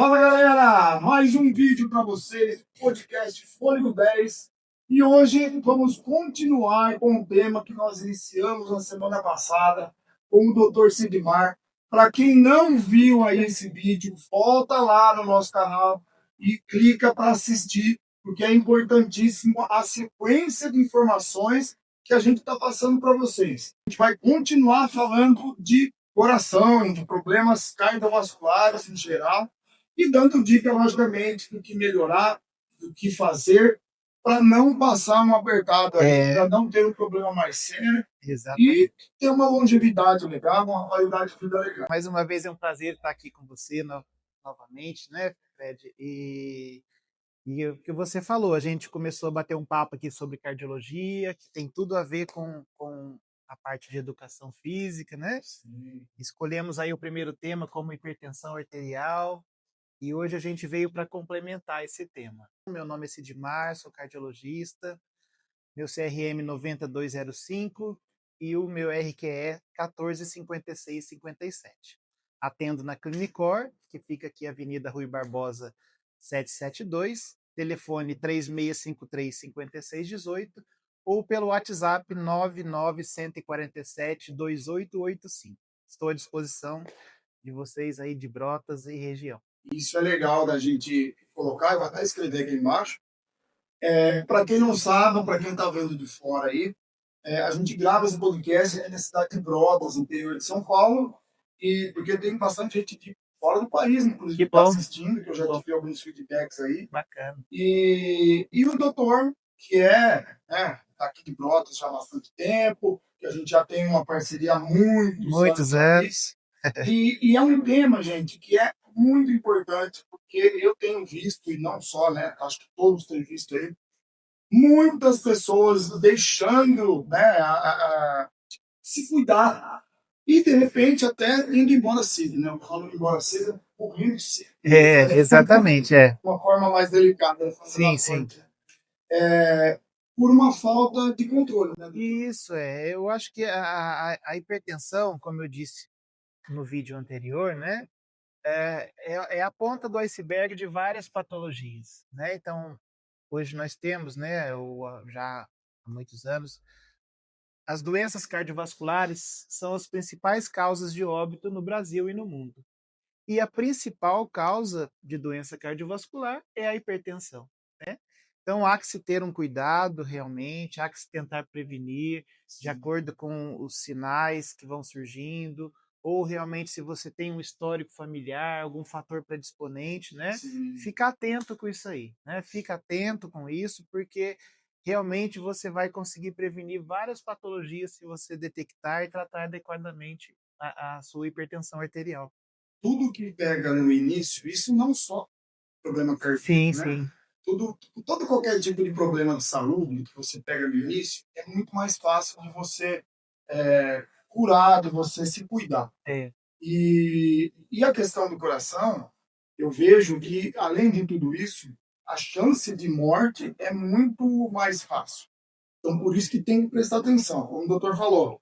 Fala galera, mais um vídeo para vocês, podcast Fôlego 10. E hoje vamos continuar com o tema que nós iniciamos na semana passada com o Dr. Sidmar. Para quem não viu aí esse vídeo, volta lá no nosso canal e clica para assistir, porque é importantíssimo a sequência de informações que a gente está passando para vocês. A gente vai continuar falando de coração, de problemas cardiovasculares em geral, e dando dica, logicamente, do que melhorar, do que fazer, para não passar um apertado aí, para não ter um problema mais sério e ter uma longevidade legal, uma qualidade de vida legal. Mais uma vez é um prazer estar aqui com você novamente, né, Fred? E o que você falou, a gente começou a bater um papo aqui sobre cardiologia, que tem tudo a ver com a parte de educação física, né? Sim. Escolhemos aí o primeiro tema como hipertensão arterial, e hoje a gente veio para complementar esse tema. Meu nome é Sidmar, sou cardiologista, meu CRM 90205 e o meu RQE 145657. Atendo na Clinicor, que fica aqui Avenida Rui Barbosa 772, telefone 3653-5618 ou pelo WhatsApp 99147-2885. Estou à disposição de vocês aí de Brotas e região. Isso é legal da gente colocar, eu vou até escrever aqui embaixo. Para quem não sabe, para quem está vendo de fora aí, a gente grava esse podcast na cidade de Brotas, interior de São Paulo, e porque tem bastante gente de fora do país, inclusive, que está assistindo, que eu já tive alguns feedbacks aí. Bacana. E o doutor, que tá aqui de Brotas já há bastante tempo, que a gente já tem uma parceria há muitos anos. E é um tema, gente, que é muito importante, porque eu tenho visto, e não só, né, acho que todos têm visto aí, muitas pessoas deixando, né, se cuidar e, de repente, até indo embora cedo, né? Eu falo embora cedo, morrendo cedo. Exatamente, Uma forma mais delicada. Sim. Por uma falta de controle, né? Isso, eu acho que a hipertensão, como eu disse no vídeo anterior, né, é a ponta do iceberg de várias patologias, né? Então, hoje nós temos, né, já há muitos anos, as doenças cardiovasculares são as principais causas de óbito no Brasil e no mundo. E a principal causa de doença cardiovascular é a hipertensão, né? Então há que se ter um cuidado realmente, há que se tentar prevenir de acordo com os sinais que vão surgindo, ou realmente se você tem um histórico familiar, algum fator predisponente, né? Fica atento com isso aí, né? Fica atento com isso, porque realmente você vai conseguir prevenir várias patologias se você detectar e tratar adequadamente a sua hipertensão arterial. Tudo que pega no início, isso não só problema cardíaco, né? Qualquer tipo de problema de saúde que você pega no início, é muito mais fácil de você curar, de você se cuidar. E a questão do coração, eu vejo que, além de tudo isso, a chance de morte é muito mais fácil. Então, por isso que tem que prestar atenção. Como o doutor falou,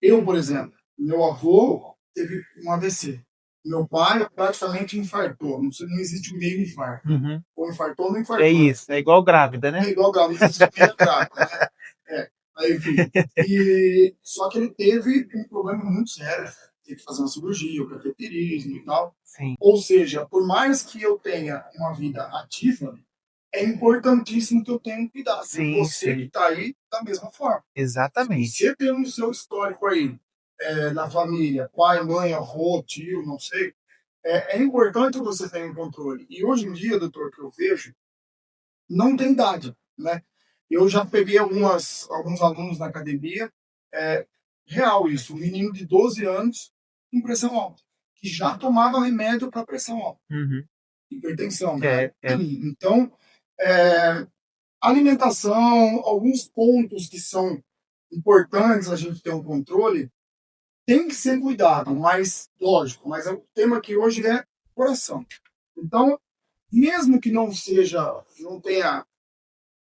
eu, por exemplo, meu avô teve um AVC. Meu pai praticamente infartou. Não existe meio infarto. Ou infartou ou não infartou. É isso, é igual grávida, né? É igual grávida, não existe meio grávida. Né? Enfim. Só que ele teve um problema muito sério. Teve que fazer uma cirurgia, o cateterismo e tal. Sim. Ou seja, por mais que eu tenha uma vida ativa, é importantíssimo que eu tenha um cuidado. Você que está aí, da mesma forma. Exatamente. Se você tem no seu histórico aí, na família, pai, mãe, avô, tio, não sei, é importante você ter um controle. E hoje em dia, doutor, que eu vejo, não tem idade, né? Eu já peguei alguns alunos na academia, real isso, um menino de 12 anos com pressão alta, que já tomava remédio para pressão alta, hipertensão, né? Então, alimentação, alguns pontos que são importantes a gente ter um controle, tem que ser cuidado, mas, lógico, mas o tema aqui hoje é coração. Então, mesmo que não tenha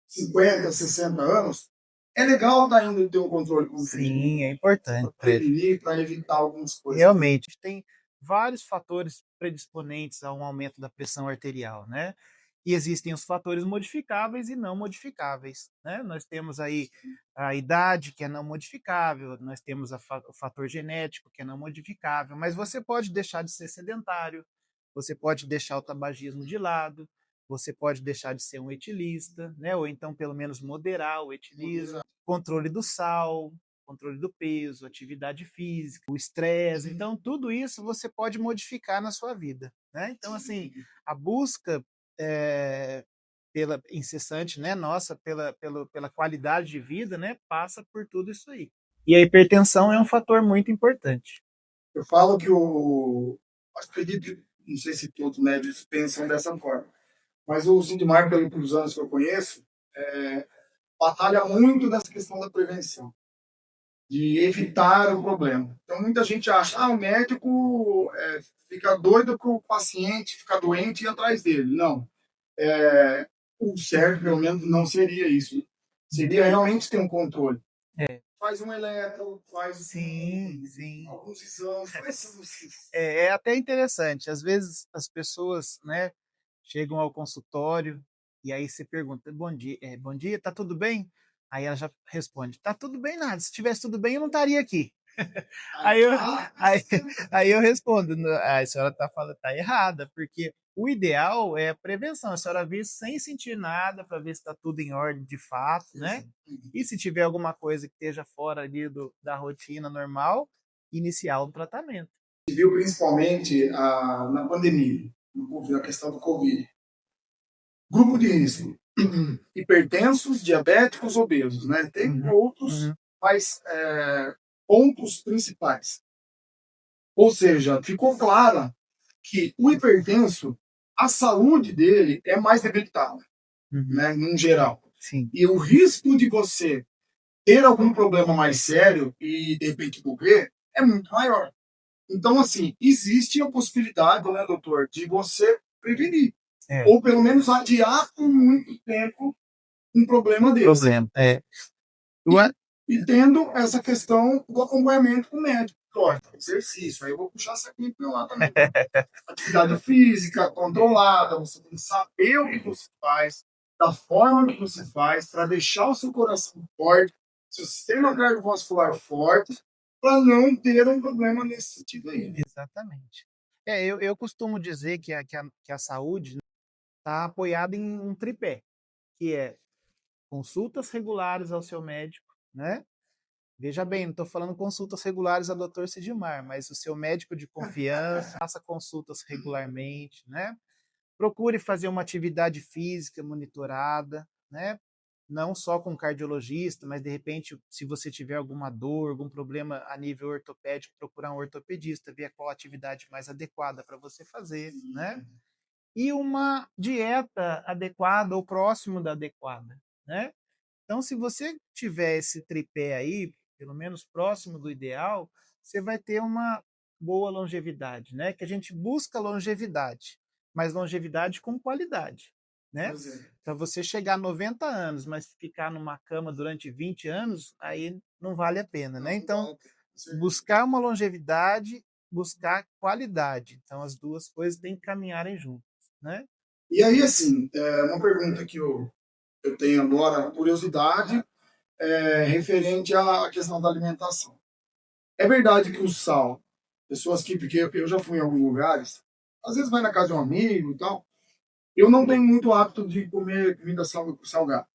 50, 60 anos, é legal ainda ter um controle com Sim, é importante. Para prevenir, para evitar algumas coisas. Realmente, tem vários fatores predisponentes a um aumento da pressão arterial, né? E existem os fatores modificáveis e não modificáveis, né? Nós temos aí a idade, que é não modificável, nós temos o fator genético, que é não modificável, mas você pode deixar de ser sedentário, você pode deixar o tabagismo de lado, você pode deixar de ser um etilista, né? Ou então pelo menos moderar o etilismo, controle do sal, controle do peso, atividade física, o estresse. Então, tudo isso você pode modificar na sua vida, né? Então, assim, a busca pela incessante, né, nossa, pela qualidade de vida, né, passa por tudo isso aí. E a hipertensão é um fator muito importante. Eu falo que acredito, não sei se todos os médicos pensam dessa forma, mas o Sindmar, pelos anos que eu conheço, batalha muito nessa questão da prevenção, de evitar o problema. Então, muita gente acha, o médico fica doido que o paciente fica doente e ir atrás dele. Não. O certo, pelo menos, não seria isso. Seria realmente ter um controle. Faz um eletro, faz Sim. alguns exames, faz É até interessante. Às vezes as pessoas, né, chegam ao consultório e aí você pergunta, bom dia, tá tudo bem? Aí ela já responde, tá tudo bem nada, se tivesse tudo bem eu não estaria aqui. Aí eu, aí, aí eu respondo, a senhora tá errada, porque o ideal é a prevenção, a senhora vir sem sentir nada para ver se está tudo em ordem de fato, né? E se tiver alguma coisa que esteja fora ali da rotina normal, iniciar o tratamento. viu principalmente na pandemia, na questão do Covid. Grupo de risco: hipertensos, diabéticos, obesos, né? Tem outros, mas pontos principais. Ou seja, ficou claro que o hipertenso, a saúde dele é mais debilitada, né, em geral. Sim. E o risco de você ter algum problema mais sério e de repente morrer é muito maior. Então, assim, existe a possibilidade, né, doutor, de você prevenir. Ou pelo menos adiar por muito tempo um problema desse. E tendo essa questão do acompanhamento com o médico. Lógico, exercício. Aí eu vou puxar essa aqui para lá também. Atividade física controlada, você tem que saber o que você faz, da forma que você faz, para deixar o seu coração forte, seu sistema cardiovascular forte, para não ter um problema nesse sentido aí. Exatamente. Eu costumo dizer que a saúde está apoiada em um tripé, que é consultas regulares ao seu médico, né? Veja bem, não estou falando consultas regulares ao Dr. Sidmar, mas o seu médico de confiança, faça consultas regularmente, né? Procure fazer uma atividade física monitorada, né? Não só com cardiologista, mas de repente, se você tiver alguma dor, algum problema a nível ortopédico, procurar um ortopedista, ver qual a atividade mais adequada para você fazer, né? E uma dieta adequada ou próximo da adequada, né? Então, se você tiver esse tripé aí, pelo menos próximo do ideal, você vai ter uma boa longevidade, né? Que a gente busca longevidade, mas longevidade com qualidade, né? Então, você chegar a 90 anos, mas ficar numa cama durante 20 anos, aí não vale a pena, né? Então, buscar uma longevidade, buscar qualidade. Então, as duas coisas têm que caminharem juntas, né? E aí, assim, uma pergunta que eu tenho agora, curiosidade, referente à questão da alimentação. É verdade que o sal, pessoas que, porque eu já fui em alguns lugares, às vezes vai na casa de um amigo e tal, eu não tenho muito hábito de comer comida salgada.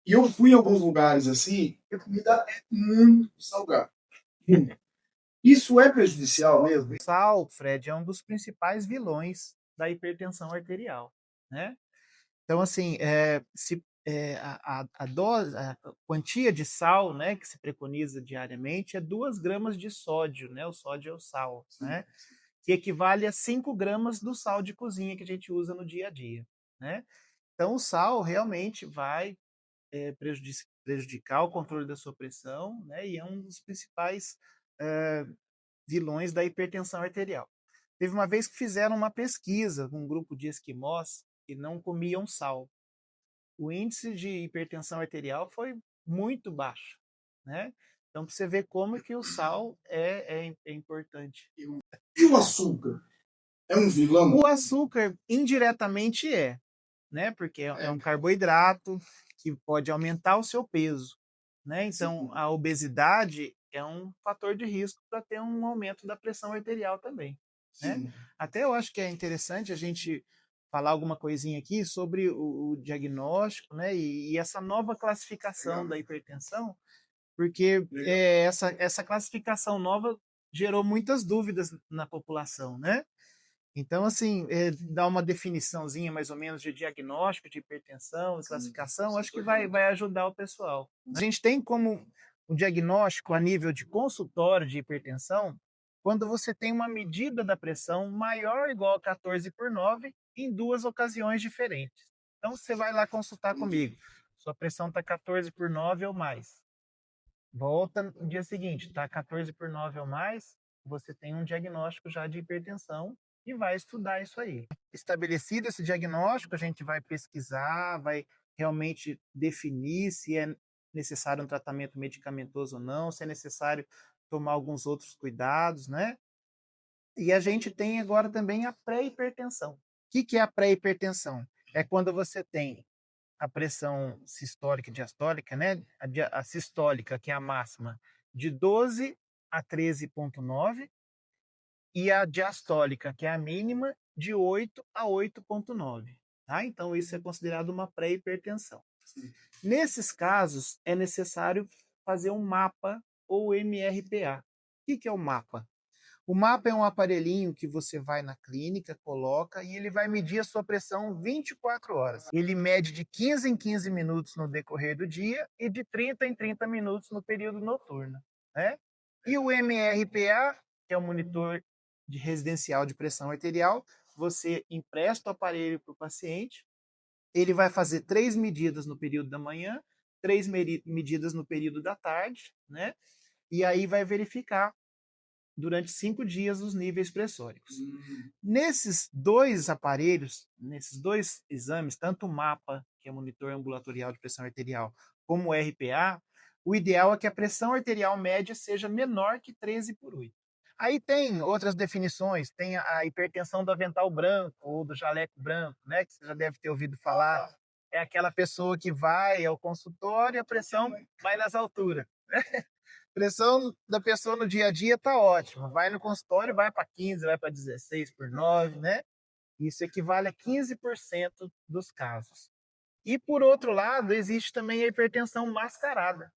E eu fui em alguns lugares assim, e a comida é muito salgada. Isso é prejudicial mesmo? O sal, Fred, é um dos principais vilões da hipertensão arterial, né? Então, assim, a quantia de sal, né, que se preconiza diariamente é 2 gramas de sódio, né? O sódio é o sal, né? Que equivale a 5 gramas do sal de cozinha que a gente usa no dia a dia, né? Então, o sal realmente vai prejudicar o controle da sua pressão, né? E é um dos principais vilões da hipertensão arterial. Teve uma vez que fizeram uma pesquisa com um grupo de esquimós que não comiam sal. O índice de hipertensão arterial foi muito baixo, né? Então, para você ver como que o sal é importante. E o açúcar? É um vilão? O açúcar, indiretamente, né? Porque é um carboidrato que pode aumentar o seu peso, né? Então, a obesidade é um fator de risco para ter um aumento da pressão arterial também, né? Sim. Até eu acho que é interessante a gente falar alguma coisinha aqui sobre o diagnóstico, né? E essa nova classificação da hipertensão, porque essa classificação nova gerou muitas dúvidas na população, né? Então, assim, dar uma definiçãozinha mais ou menos de diagnóstico de hipertensão, de classificação, acho que vai ajudar o pessoal. A gente tem como um diagnóstico a nível de consultório de hipertensão quando você tem uma medida da pressão maior ou igual a 14/9 em duas ocasiões diferentes. Então, você vai lá consultar comigo. Sua pressão está 14/9 ou mais. Volta no dia seguinte, está 14/9 ou mais, você tem um diagnóstico já de hipertensão e vai estudar isso aí. Estabelecido esse diagnóstico, a gente vai pesquisar, vai realmente definir se é necessário um tratamento medicamentoso ou não, se é necessário tomar alguns outros cuidados, né? E a gente tem agora também a pré-hipertensão. O que é a pré-hipertensão? É quando você tem a pressão sistólica e diastólica, né? A sistólica, que é a máxima, de 12 a 13,9, e a diastólica, que é a mínima, de 8 a 8,9. Tá? Então, isso é considerado uma pré-hipertensão. Nesses casos, é necessário fazer um mapa ou MRPA. O que é o mapa? O mapa é um aparelhinho que você vai na clínica, coloca e ele vai medir a sua pressão 24 horas. Ele mede de 15 em 15 minutos no decorrer do dia e de 30 em 30 minutos no período noturno, né? E o MRPA, que é o monitor de residencial de pressão arterial, você empresta o aparelho para o paciente, ele vai fazer 3 medidas no período da manhã, 3 medidas no período da tarde, né? E aí vai verificar durante 5 dias os níveis pressóricos. Nesses dois aparelhos, nesses dois exames, tanto o MAPA, que é monitor ambulatorial de pressão arterial, como o RPA, o ideal é que a pressão arterial média seja menor que 13/8. Aí tem outras definições, tem a hipertensão do avental branco ou do jaleco branco, né, que você já deve ter ouvido falar. É aquela pessoa que vai ao consultório e a pressão vai nas alturas. Pressão da pessoa no dia a dia tá ótima. Vai no consultório, vai para 15, vai para 16/9, né? Isso equivale a 15% dos casos. E por outro lado, existe também a hipertensão mascarada.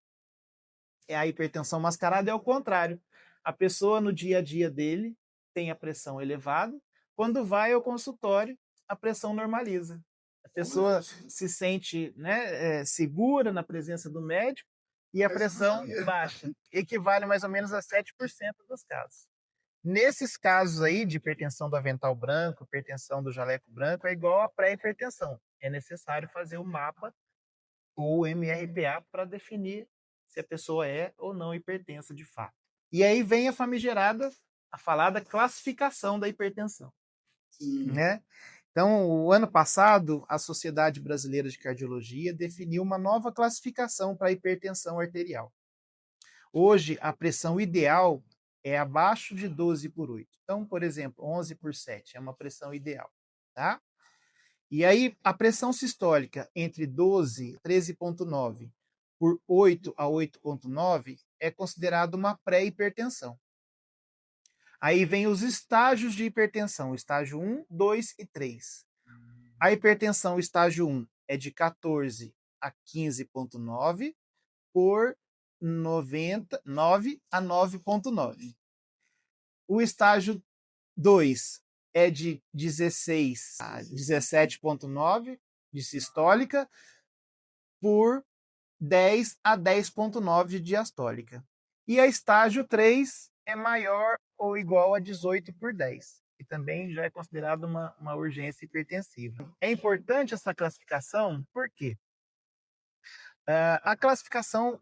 A hipertensão mascarada é o contrário. A pessoa no dia a dia dele tem a pressão elevada, quando vai ao consultório, a pressão normaliza. A pessoa se sente, né, segura na presença do médico e a pressão baixa. Equivale mais ou menos a 7% dos casos. Nesses casos aí de hipertensão do avental branco, hipertensão do jaleco branco, é igual a pré-hipertensão. É necessário fazer o mapa ou o MRPA para definir se a pessoa é ou não hipertensa de fato. E aí vem a famigerada, a falada classificação da hipertensão, né? Então, o ano passado, a Sociedade Brasileira de Cardiologia definiu uma nova classificação para a hipertensão arterial. Hoje, a pressão ideal é abaixo de 12/8. Então, por exemplo, 11/7 é uma pressão ideal, tá? E aí, a pressão sistólica entre 12 e 13,9 por 8 a 8,9 é considerada uma pré-hipertensão. Aí vem os estágios de hipertensão, estágio 1, 2 e 3. A hipertensão estágio 1 é de 14 a 15,9 por 9 a 9,9. O estágio 2 é de 16 a 17,9 de sistólica por 10 a 10,9 de diastólica. E a estágio 3 é maior ou igual a 18/10, que também já é considerado uma urgência hipertensiva. É importante essa classificação, por quê? A classificação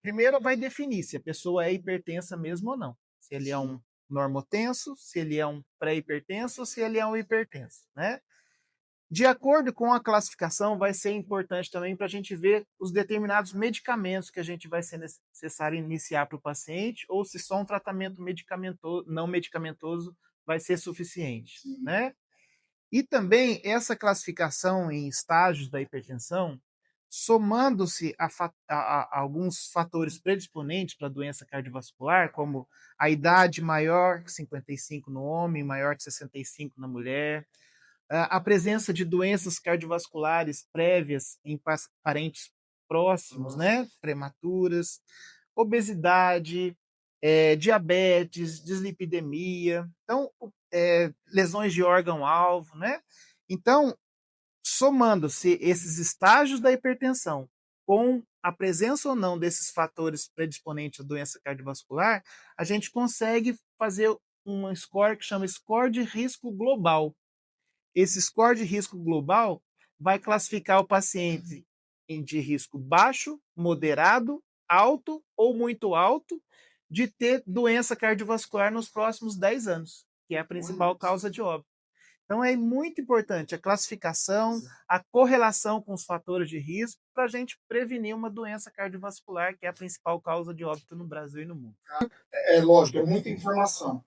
primeiro vai definir se a pessoa é hipertensa mesmo ou não. Se ele é um normotenso, se ele é um pré-hipertenso ou se ele é um hipertenso, né? De acordo com a classificação, vai ser importante também para a gente ver os determinados medicamentos que a gente vai ser necessário iniciar para o paciente, ou se só um tratamento medicamentoso, não medicamentoso vai ser suficiente, né? E também essa classificação em estágios da hipertensão, somando-se a alguns fatores predisponentes para a doença cardiovascular, como a idade maior que 55 no homem, maior que 65 na mulher, a presença de doenças cardiovasculares prévias em parentes próximos, né, prematuras, obesidade, diabetes, dislipidemia, então, lesões de órgão-alvo, né? Então, somando-se esses estágios da hipertensão com a presença ou não desses fatores predisponentes à doença cardiovascular, a gente consegue fazer um score que chama score de risco global. Esse score de risco global vai classificar o paciente de risco baixo, moderado, alto ou muito alto de ter doença cardiovascular nos próximos 10 anos, que é a principal causa de óbito. Então é muito importante a classificação, a correlação com os fatores de risco para a gente prevenir uma doença cardiovascular, que é a principal causa de óbito no Brasil e no mundo. É lógico, é muita informação.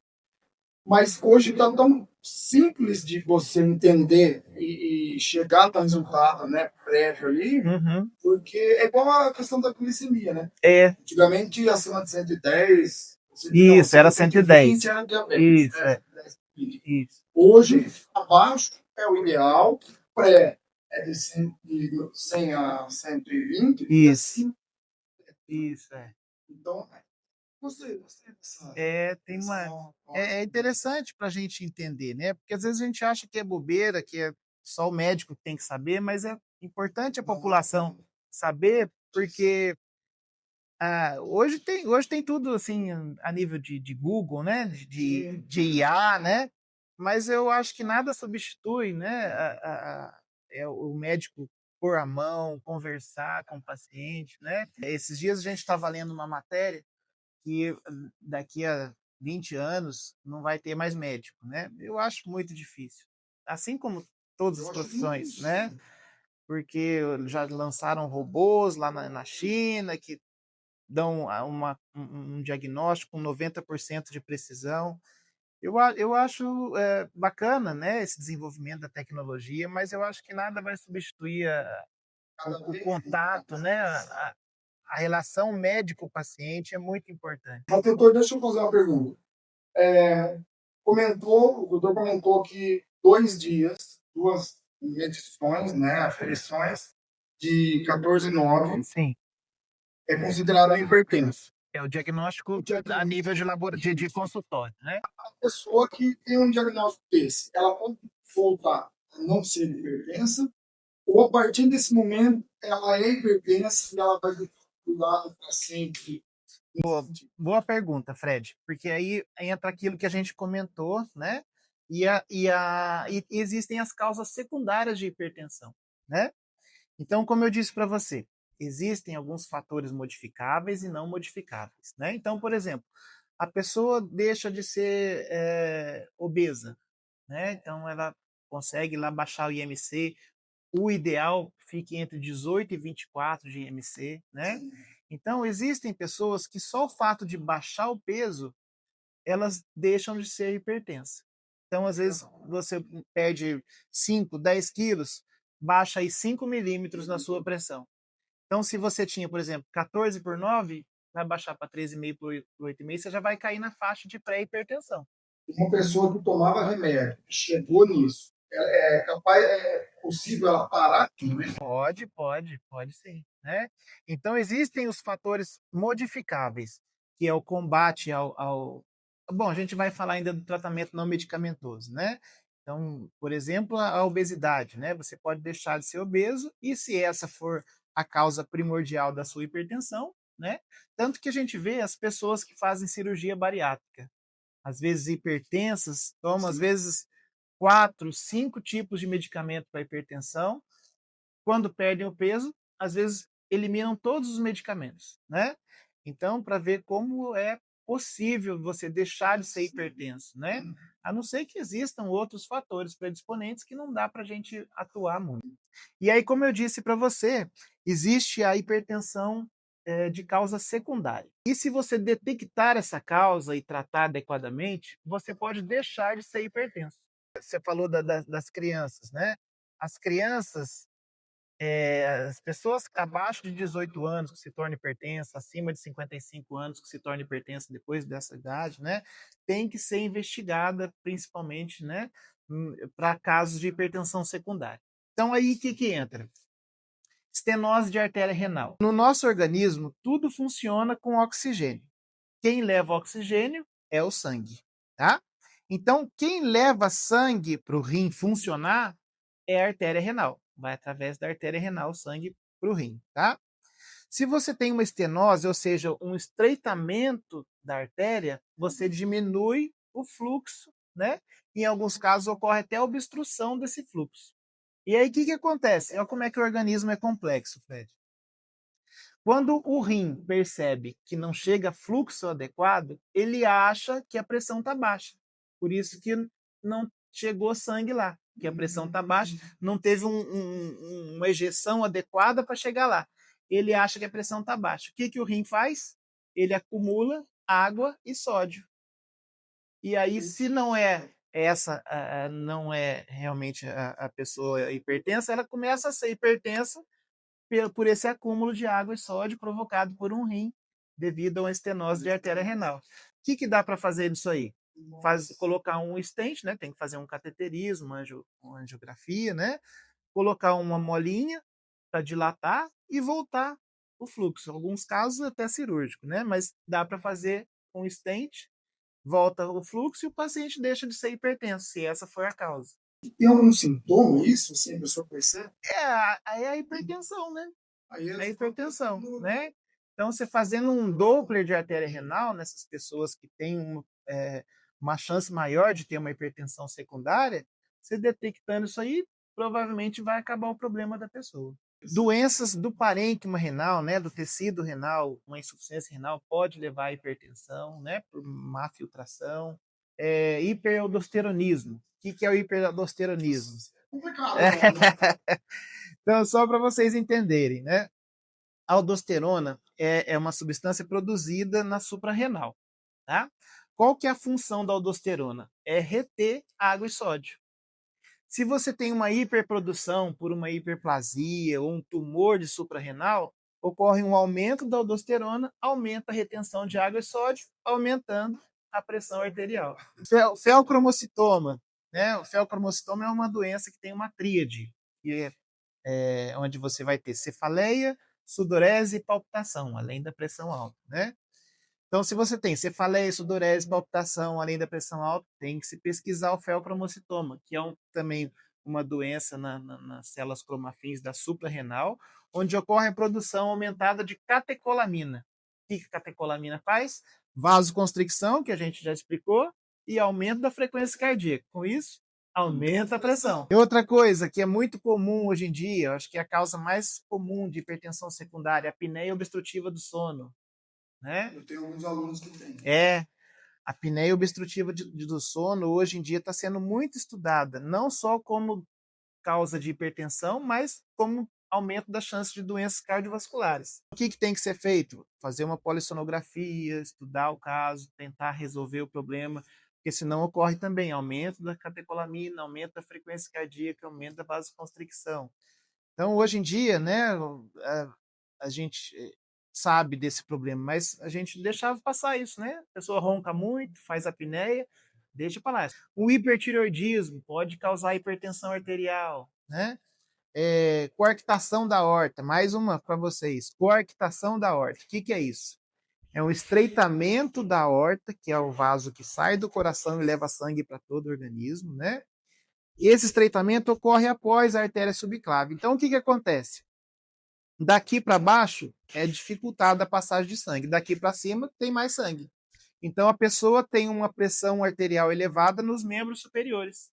Mas hoje está tão simples de você entender e chegar no resultado, né, prévio ali, porque é igual a questão da glicemia, né? Antigamente, acima de 110, Isso, era 110. 120 era diabetes. Isso, né? Isso. Hoje, abaixo é o ideal, pré é de 100 a 120. Isso. Isso, Então, gostei dessa. tem é interessante para a gente entender, né? Porque às vezes a gente acha que é bobeira, que é só o médico que tem que saber, mas é importante a população saber, porque hoje tem tudo assim a nível de Google, né? De IA, né? Mas eu acho que nada substitui, né? O médico pôr a mão, conversar com o paciente, né? Esses dias a gente estava lendo uma matéria que daqui a 20 anos não vai ter mais médico, né? Eu acho muito difícil. Assim como todas as profissões, né? Porque já lançaram robôs lá na China que dão um diagnóstico com 90% de precisão. Eu acho bacana, né, esse desenvolvimento da tecnologia, mas eu acho que nada vai substituir o contato, né, a relação médico-paciente é muito importante. Mas, doutor, deixa eu fazer uma pergunta. O doutor comentou que 2 dias, 2 medições, né, aferições, de 14,9 Sim. é considerado hipertenso. É o diagnóstico a nível de consultório, né? A pessoa que tem um diagnóstico desse, ela pode voltar a não ser hipertensa, ou a partir desse momento ela é hipertensa e ela vai cuidar do paciente. Boa pergunta, Fred, porque aí entra aquilo que a gente comentou, né? E existem as causas secundárias de hipertensão, né? Então, como eu disse para você, existem alguns fatores modificáveis e não modificáveis, né? Então, por exemplo, a pessoa deixa de ser obesa, né? Então, ela consegue lá baixar o IMC, o ideal fique entre 18 e 24 de IMC, né? Então, existem pessoas que só o fato de baixar o peso, elas deixam de ser hipertensas. Então, às vezes, você perde 5, 10 quilos, baixa aí 5 milímetros na sua pressão. Então, se você tinha, por exemplo, 14 por 9, vai baixar para 13,5 por 8,5, você já vai cair na faixa de pré-hipertensão. Uma pessoa que tomava remédio, chegou nisso, é possível ela parar? Pode sim, né? Então existem os fatores modificáveis, que é o combate Bom, a gente vai falar ainda do tratamento não medicamentoso, né? Então, por exemplo, a obesidade, né? Você pode deixar de ser obeso e se essa for a causa primordial da sua hipertensão, né? Tanto que a gente vê as pessoas que fazem cirurgia bariátrica, às vezes hipertensas, tomam às vezes 4, 5 tipos de medicamento para hipertensão. Quando perdem o peso, às vezes eliminam todos os medicamentos, né? Então, para ver como é possível você deixar de ser hipertenso, né? a não ser que existam outros fatores predisponentes que não dá para a gente atuar muito. E aí, como eu disse para você, existe a hipertensão de causa secundária. E se você detectar essa causa e tratar adequadamente, você pode deixar de ser hipertenso. Você falou das crianças, né? As crianças, as pessoas abaixo de 18 anos que se tornam hipertensas, acima de 55 anos que se tornam hipertensas depois dessa idade, né? Tem que ser investigada principalmente, né? Para casos de hipertensão secundária. Então aí o que entra? Estenose de artéria renal. No nosso organismo, tudo funciona com oxigênio. Quem leva oxigênio é o sangue, tá? Então, quem leva sangue para o rim funcionar é a artéria renal. Vai através da artéria renal o sangue para o rim, tá? Se você tem uma estenose, ou seja, um estreitamento da artéria, você diminui o fluxo, né? Em alguns casos ocorre até a obstrução desse fluxo. E aí o que acontece? Olha como é que o organismo é complexo, Fred. Quando o rim percebe que não chega fluxo adequado, ele acha que a pressão está baixa. Por isso que não chegou sangue lá, que a pressão está baixa, não teve uma ejeção adequada para chegar lá. Ele acha que a pressão está baixa. O que o rim faz? Ele acumula água e sódio. E aí, se não é essa, não é realmente a pessoa hipertensa, ela começa a ser hipertensa por esse acúmulo de água e sódio provocado por um rim devido a uma estenose de artéria renal. O que dá para fazer nisso aí? Colocar um stent, né? Tem que fazer um cateterismo, uma angiografia, né? Colocar uma molinha para dilatar e voltar o fluxo. Em alguns casos até cirúrgico, né? Mas dá para fazer um stent, volta o fluxo e o paciente deixa de ser hipertenso, se essa for a causa. Tem algum sintoma isso, assim, a pessoa percebe? Aí é a hipertensão, né? Aí É a hipertensão, né? Então, você fazendo um Doppler de artéria renal nessas pessoas que têm uma chance maior de ter uma hipertensão secundária, você detectando isso aí, provavelmente vai acabar o problema da pessoa. Doenças do parênquima renal, né, do tecido renal, uma insuficiência renal pode levar à hipertensão, né, por má filtração. Hiperaldosteronismo. O que é o hiperaldosteronismo? Complicado, né? Então, só para vocês entenderem, né? A aldosterona é uma substância produzida na suprarrenal, tá? Qual que é a função da aldosterona? É reter água e sódio. Se você tem uma hiperprodução por uma hiperplasia ou um tumor de suprarrenal, ocorre um aumento da aldosterona, aumenta a retenção de água e sódio, aumentando a pressão arterial. Feocromocitoma, né? O feocromocitoma é uma doença que tem uma tríade, que onde você vai ter cefaleia, sudorese e palpitação, além da pressão alta, né? Então, se você tem cefaleia, sudorese, palpitação, além da pressão alta, tem que se pesquisar o feocromocitoma, que é também uma doença nas células cromafins da suprarrenal, onde ocorre a produção aumentada de catecolamina. O que a catecolamina faz? Vasoconstricção, que a gente já explicou, e aumento da frequência cardíaca. Com isso, aumenta a pressão. E outra coisa que é muito comum hoje em dia, acho que é a causa mais comum de hipertensão secundária, a apneia obstrutiva do sono. Né? Eu tenho alguns alunos que têm. A apneia obstrutiva do sono hoje em dia está sendo muito estudada, não só como causa de hipertensão, mas como aumento da chance de doenças cardiovasculares. O que tem que ser feito? Fazer uma polissonografia, estudar o caso, tentar resolver o problema, porque senão ocorre também aumento da catecolamina, aumento da frequência cardíaca, aumento da vasoconstricção. Então, hoje em dia, né, a gente sabe desse problema, mas a gente deixava passar isso, né? A pessoa ronca muito, faz apneia, deixa para lá. O hipertireoidismo pode causar hipertensão arterial, né? Coarctação da aorta, mais uma para vocês. Coarctação da aorta, o que é isso? É um estreitamento da aorta, que é o vaso que sai do coração e leva sangue para todo o organismo, né? E esse estreitamento ocorre após a artéria subclave. Então, o que acontece? Daqui para baixo é dificultada a passagem de sangue, daqui para cima tem mais sangue. Então, a pessoa tem uma pressão arterial elevada nos membros superiores.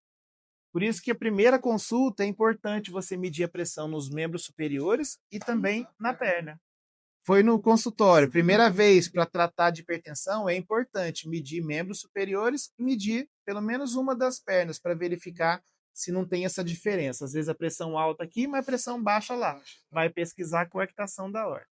Por isso que a primeira consulta é importante você medir a pressão nos membros superiores e também na perna. Foi no consultório, primeira vez para tratar de hipertensão, é importante medir membros superiores e medir pelo menos uma das pernas para verificar se não tem essa diferença. Às vezes a pressão alta aqui, mas a pressão baixa lá. Vai pesquisar a coarctação da aorta.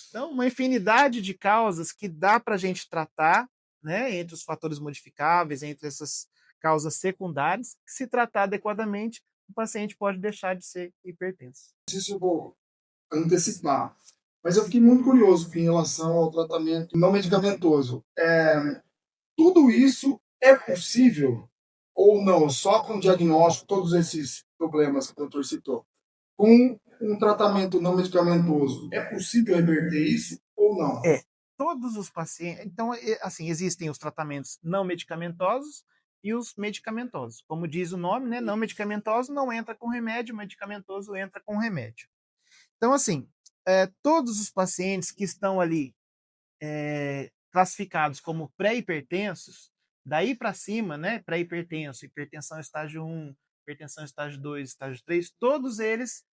Então, uma infinidade de causas que dá para a gente tratar, né, entre os fatores modificáveis, entre essas causas secundárias, que se tratar adequadamente, o paciente pode deixar de ser hipertenso. Isso eu vou antecipar. Mas eu fiquei muito curioso em relação ao tratamento não medicamentoso. Tudo isso é possível ou não? Só com diagnóstico, todos esses problemas que o doutor citou, com um tratamento não medicamentoso, é possível reverter isso ou não? Todos os pacientes. Então, assim, existem os tratamentos não medicamentosos e os medicamentosos. Como diz o nome, né? Não medicamentoso não entra com remédio, medicamentoso entra com remédio. Então, assim, todos os pacientes que estão ali classificados como pré-hipertensos, daí para cima, né? Pré-hipertenso, hipertensão estágio 1, hipertensão estágio 2, estágio 3, todos eles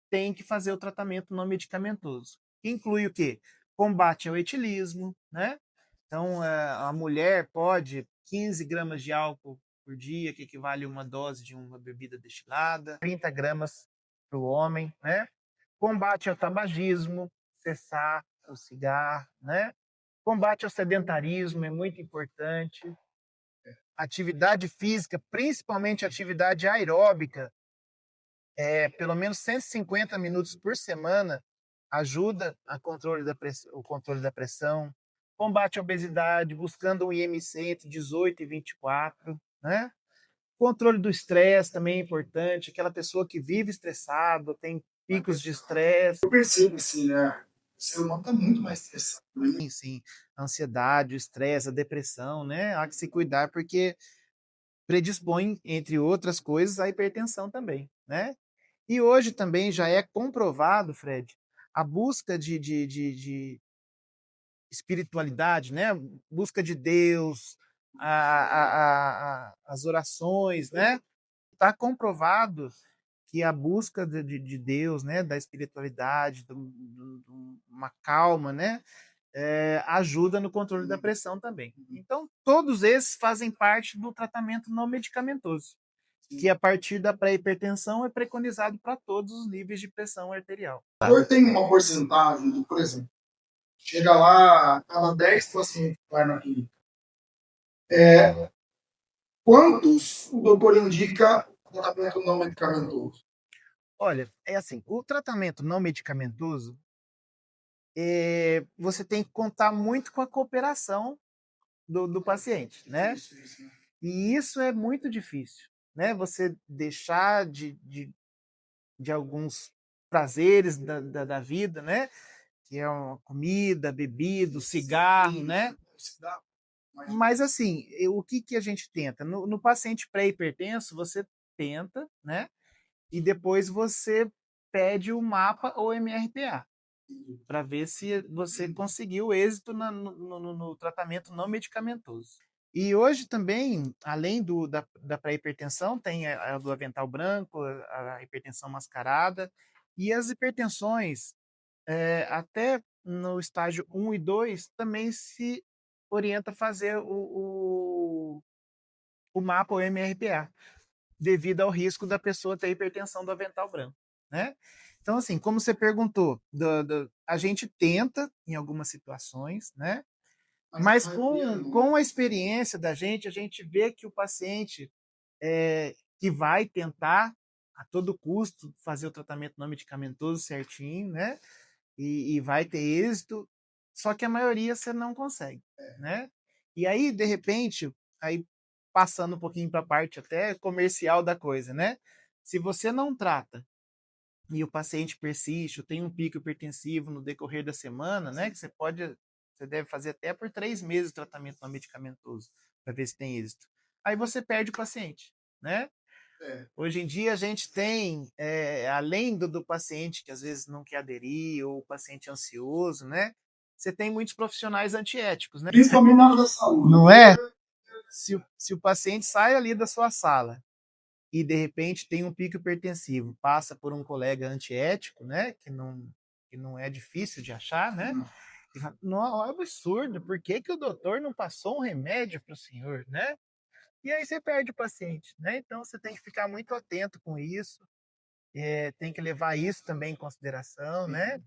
têm que fazer o tratamento não medicamentoso. Que inclui o quê? Combate ao etilismo, né? Então, a mulher pode 15 gramas de álcool por dia, que equivale a uma dose de uma bebida destilada, 30 gramas para o homem, né? Combate ao tabagismo, cessar o cigarro, né? Combate ao sedentarismo é muito importante. Atividade física, principalmente atividade aeróbica, pelo menos 150 minutos por semana, ajuda o controle da pressão. Combate à obesidade, buscando um IMC entre 18 e 24, né? Controle do estresse também é importante. Aquela pessoa que vive estressado, tem picos de estresse. Eu percebo, assim, né? O ser humano está muito mais estressado. Né? Sim, a ansiedade, o estresse, a depressão, né? Há que se cuidar porque predispõe, entre outras coisas, à hipertensão também, né? E hoje também já é comprovado, Fred, a busca de espiritualidade, né? Busca de Deus, as orações, né? Está comprovado que a busca de Deus, né? Da espiritualidade, uma calma, né? Ajuda no controle da pressão também. Então, todos esses fazem parte do tratamento não medicamentoso, que a partir da pré-hipertensão é preconizado para todos os níveis de pressão arterial. O senhor tem uma porcentagem, por exemplo, chega lá, cada 10 pacientes que vai na clínica. Quantos o doutor indica tratamento não medicamentoso? Olha, é assim, o tratamento não medicamentoso, você tem que contar muito com a cooperação do paciente, né? E isso é muito difícil, né? Você deixar de alguns prazeres da vida, né? Que é uma comida, bebida, cigarro, né? Mas assim, o que a gente tenta? No paciente pré-hipertenso, você tenta, né? E depois você pede o mapa ou MRPA para ver se você conseguiu êxito no tratamento não medicamentoso. E hoje também, além da pré-hipertensão, tem a do avental branco, a hipertensão mascarada e as hipertensões, até no estágio 1 e 2, também se orienta a fazer o mapa ou MRPA, devido ao risco da pessoa ter hipertensão do avental branco, né? Então, assim, como você perguntou, a gente tenta em algumas situações, né? Mas com a experiência da gente, a gente vê que o paciente que vai tentar a todo custo fazer o tratamento não medicamentoso certinho, né? E vai ter êxito, só que a maioria você não consegue, né? E aí, de repente, aí passando um pouquinho para a parte até comercial da coisa, né? Se você não trata e o paciente persiste, ou tem um pico hipertensivo no decorrer da semana, né? Que você deve fazer até por 3 meses o tratamento não medicamentoso para ver se tem êxito. Aí você perde o paciente, né? Hoje em dia a gente tem, além do paciente que às vezes não quer aderir, ou o paciente ansioso, né? Você tem muitos profissionais antiéticos, né? Principalmente na área da saúde. Não é? Se o paciente sai ali da sua sala e de repente tem um pico hipertensivo, passa por um colega antiético, né? Que não é difícil de achar, né? E fala, não, é absurdo, por que o doutor não passou um remédio para o senhor, né? e aí você perde o paciente, né? Então você tem que ficar muito atento com isso, tem que levar isso também em consideração, né?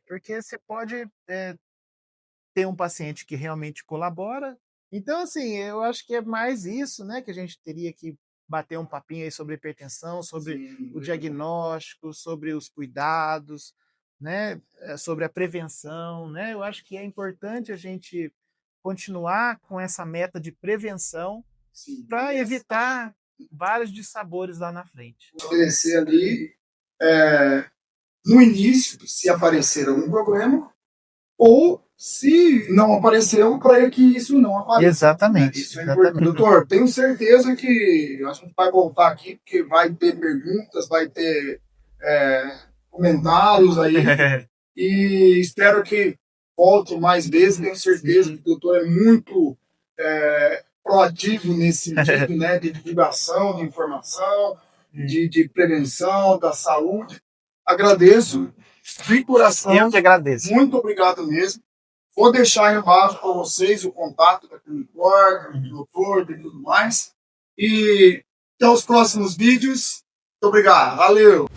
Porque você pode ter um paciente que realmente colabora. Então, assim, eu acho que é mais isso, né, que a gente teria que bater um papinho aí sobre hipertensão, sobre Sim, o diagnóstico, sobre os cuidados, né, sobre a prevenção, né? Eu acho que é importante a gente continuar com essa meta de prevenção sim. para evitar vários dissabores lá na frente. Estabelecer ali, no início, se aparecer algum problema, ou se não apareceu, para que isso não apareça. Exatamente. Isso é importante. Doutor, tenho certeza que a gente vai voltar aqui, porque vai ter perguntas, vai ter comentários aí, e espero que volte mais vezes. Tenho certeza que o doutor é muito proativo nesse sentido, né, de divulgação, de informação, de prevenção, da saúde. Agradeço de coração. Eu que agradeço. Muito obrigado mesmo. Vou deixar aí embaixo para vocês o contato da Clinicor, do doutor e tudo mais. E até os próximos vídeos. Muito obrigado. Valeu!